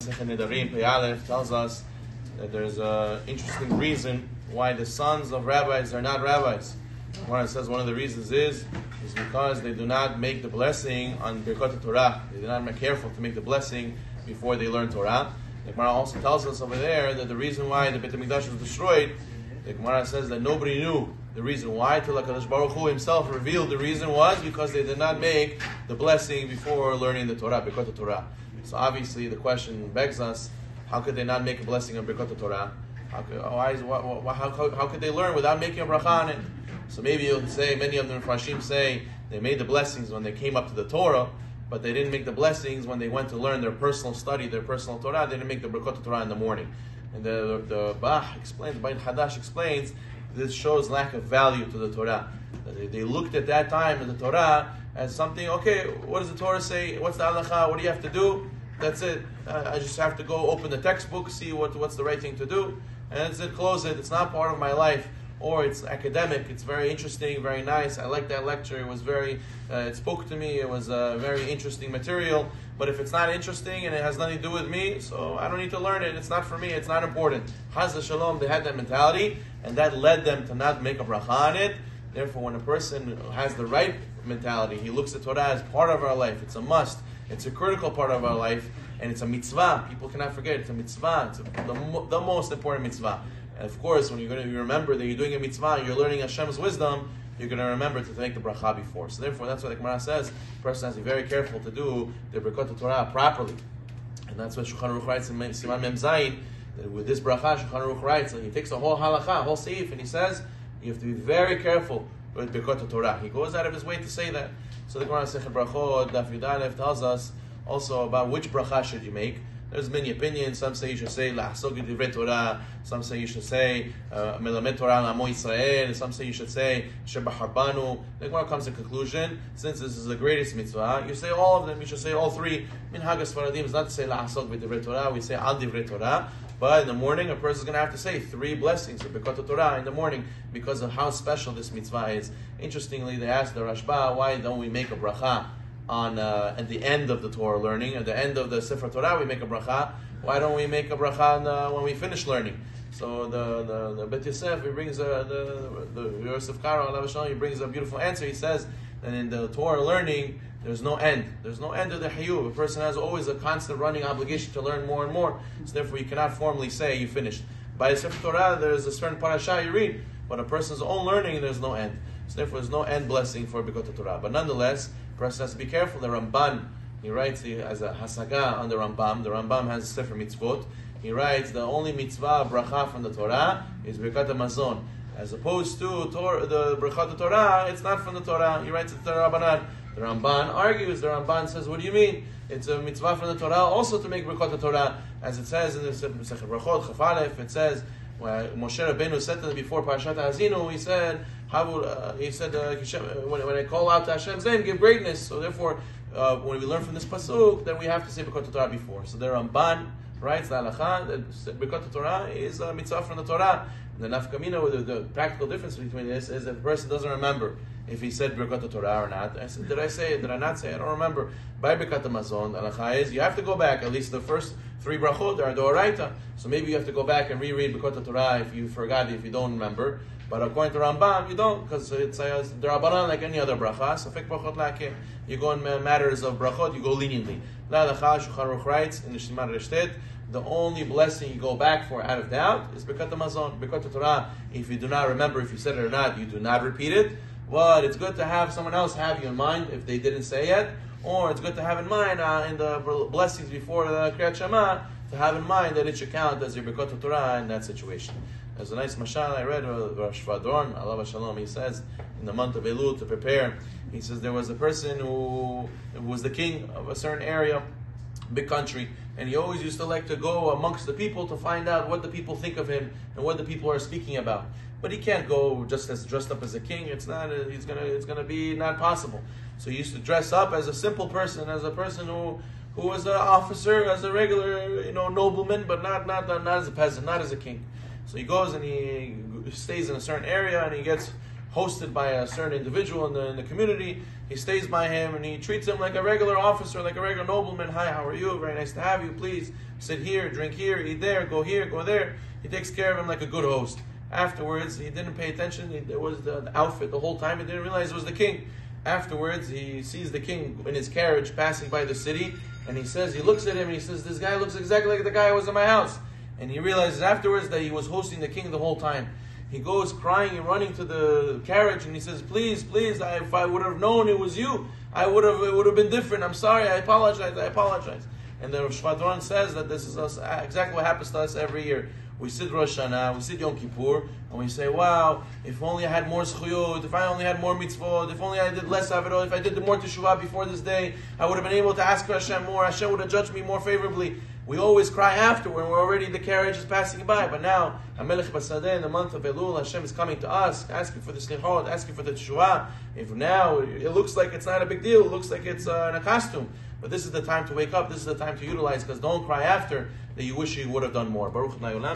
Masechet Nedarim Pei Aleph tells us that there's an interesting reason why the sons of rabbis are not rabbis. It says one of the reasons is because they do not make the blessing on Birkot Torah. They do not make careful to make the blessing before they learn Torah. The Gemara also tells us over there that the reason why the Beit HaMikdash was destroyed, the Gemara says that nobody knew the reason why, till HaKadosh Baruch Hu himself revealed the reason was because they did not make the blessing before learning the Torah, Birkot Torah. So obviously the question begs us, how could they not make a blessing on Birkot Torah? How could they learn without making a bracha on it? So maybe you'll say, many of the Mepharshim say, they made the blessings when they came up to the Torah, but they didn't make the blessings when they went to learn their personal study, their personal Torah. They didn't make the Birkot Torah in the morning. And the Bach explains, the Bain Hadash explains, this shows lack of value to the Torah. They looked at that time in the Torah as something, okay, what does the Torah say? What's the halacha? What do you have to do? That's it. I just have to go open the textbook, see what's the right thing to do, and that's it, close it. It's not part of my life. Or it's academic, it's very interesting, very nice. I like that lecture. It was it spoke to me. It was very interesting material. But if it's not interesting and it has nothing to do with me, so I don't need to learn it. It's not for me. It's not important. Chaz v'shalom, they had that mentality, and that led them to not make a bracha on it. Therefore, when a person has the right mentality, he looks at Torah as part of our life. It's a must. It's a critical part of our life, and it's a mitzvah. People cannot forget it's a mitzvah. It's the most important mitzvah. And of course, when you're going to remember that you're doing a mitzvah, you're learning Hashem's wisdom, you're going to remember to make the bracha before. So therefore, that's what the Gemara says. The person has to be very careful to do the Birkot Torah properly. And that's what Shulchan Aruch writes in Siman Mem Zayin, that with this bracha, Shulchan Aruch writes, that he takes a whole halacha, a whole seif, and he says, you have to be very careful with Birkot Torah. He goes out of his way to say that. So the Gemara Sechet Brachot, Daf Yud Aleph, tells us also about which bracha should you make. There's many opinions. Some say you should say La'asog Divrei Torah. Some say you should say Melamed Torah L'Amo Yisrael. Some say you should say Shebachar Banu. The Gemara comes to the conclusion, since this is the greatest mitzvah, you say all of them. You should say all three. Minhag Sfaradim is not to say La'asog Divrei Torah. We say Al Divrei Torah. But in the morning, a person is going to have to say 3 blessings of Birkot Torah in the morning because of how special this mitzvah is. Interestingly, they asked the Rashba, why don't we make a bracha on at the end of the Torah learning, at the end of the Sefer Torah, we make a bracha. Why don't we make a bracha when we finish learning? So the Bet Yosef, he brings the Yosef Karo, he brings a beautiful answer. He says that in the Torah learning, there's no end. There's no end of the Hayuv. A person has always a constant running obligation to learn more and more. So therefore, you cannot formally say you finished. By the Sefer Torah, there's a certain parasha you read, but a person's own learning, there's no end. So therefore, there's no end blessing for Birkot Torah. But nonetheless, the person has to be careful. The Ramban, he writes as a hasaga on the Rambam. The Rambam has a Sefer Mitzvot. He writes the only mitzvah bracha from the Torah is Birkat HaMazon. As opposed to the Birkat Torah, it's not from the Torah. He writes it to the Rabbanan. The Ramban argues. The Ramban says, what do you mean? It's a mitzvah from the Torah also to make Birkat Torah. As it says in the Masechet Brachot, Chaf Aleph, it says, when Moshe Rabbeinu said to them before Parashat Ha'azinu, he said, when I call out to Hashem's name, give greatness. So therefore, when we learn from this pasuk, then we have to say Birkot Torah before. So the Ramban writes the halacha that Birkot Torah is a mitzvah from the Torah. And the nafkamina, the practical difference between this is that the person doesn't remember if he said Birkot Torah or not. I said, did I say it? Did I not say it? I don't remember. By Birkat HaMazon, the halacha is you have to go back. At least the first 3 brachot are Doraita. So maybe you have to go back and reread Birkot Torah if you forgot, if you don't remember. But according to Rambam, you don't, because it's the Rabbanan like any other bracha. Safek brachot la'akeh. You go in matters of brachot, you go leniently. La halacha, Shulchan Aruch writes in the Shemar Reshtet, the only blessing you go back for out of doubt is Birkat HaMazon. Birkot Torah, if you do not remember if you said it or not, you do not repeat it. But it's good to have someone else have you in mind if they didn't say it. Or it's good to have in mind in the blessings before the Kriyat Shema, to have in mind that it should count as your Birkot Torah in that situation. There's a nice mashal I read of Rav Shvadron, Allah Shalom. He says in the month of Elul to prepare. He says there was a person who was the king of a certain area, big country, and he always used to like to go amongst the people to find out what the people think of him and what the people are speaking about. But he can't go just as dressed up as a king. It's gonna be not possible. So he used to dress up as a simple person, as a person who was an officer, as a regular nobleman, but not as a peasant, not as a king. So he goes and he stays in a certain area and he gets hosted by a certain individual in the community. He stays by him and he treats him like a regular officer, like a regular nobleman. Hi, how are you? Very nice to have you. Please sit here, drink here, eat there, go here, go there. He takes care of him like a good host. Afterwards, he didn't pay attention. There was the outfit the whole time. He didn't realize it was the king. Afterwards, he sees the king in his carriage passing by the city, and he looks at him and he says, this guy looks exactly like the guy who was in my house. And he realizes afterwards that he was hosting the king the whole time. He goes crying and running to the carriage and he says, please, if I would have known it was you, it would have been different. I'm sorry, I apologize. And the Rosh Hashanah says that this is exactly what happens to us every year. We sit Rosh Hashanah, we sit Yom Kippur, and we say, wow, if only I had more zchuyot, if I only had more mitzvot, if only I did less avirot, if I did more teshuvah before this day, I would have been able to ask Hashem more, Hashem would have judged me more favorably. We always cry after when the carriage is passing by. But now, HaMelech Basadeh, in the month of Elul, Hashem is coming to us, asking for the slichot, asking for the teshuvah. If now, it looks like it's not a big deal, it looks like it's in a costume. But this is the time to wake up, this is the time to utilize, because don't cry after that you wish you would have done more. Baruch Adonai Olam.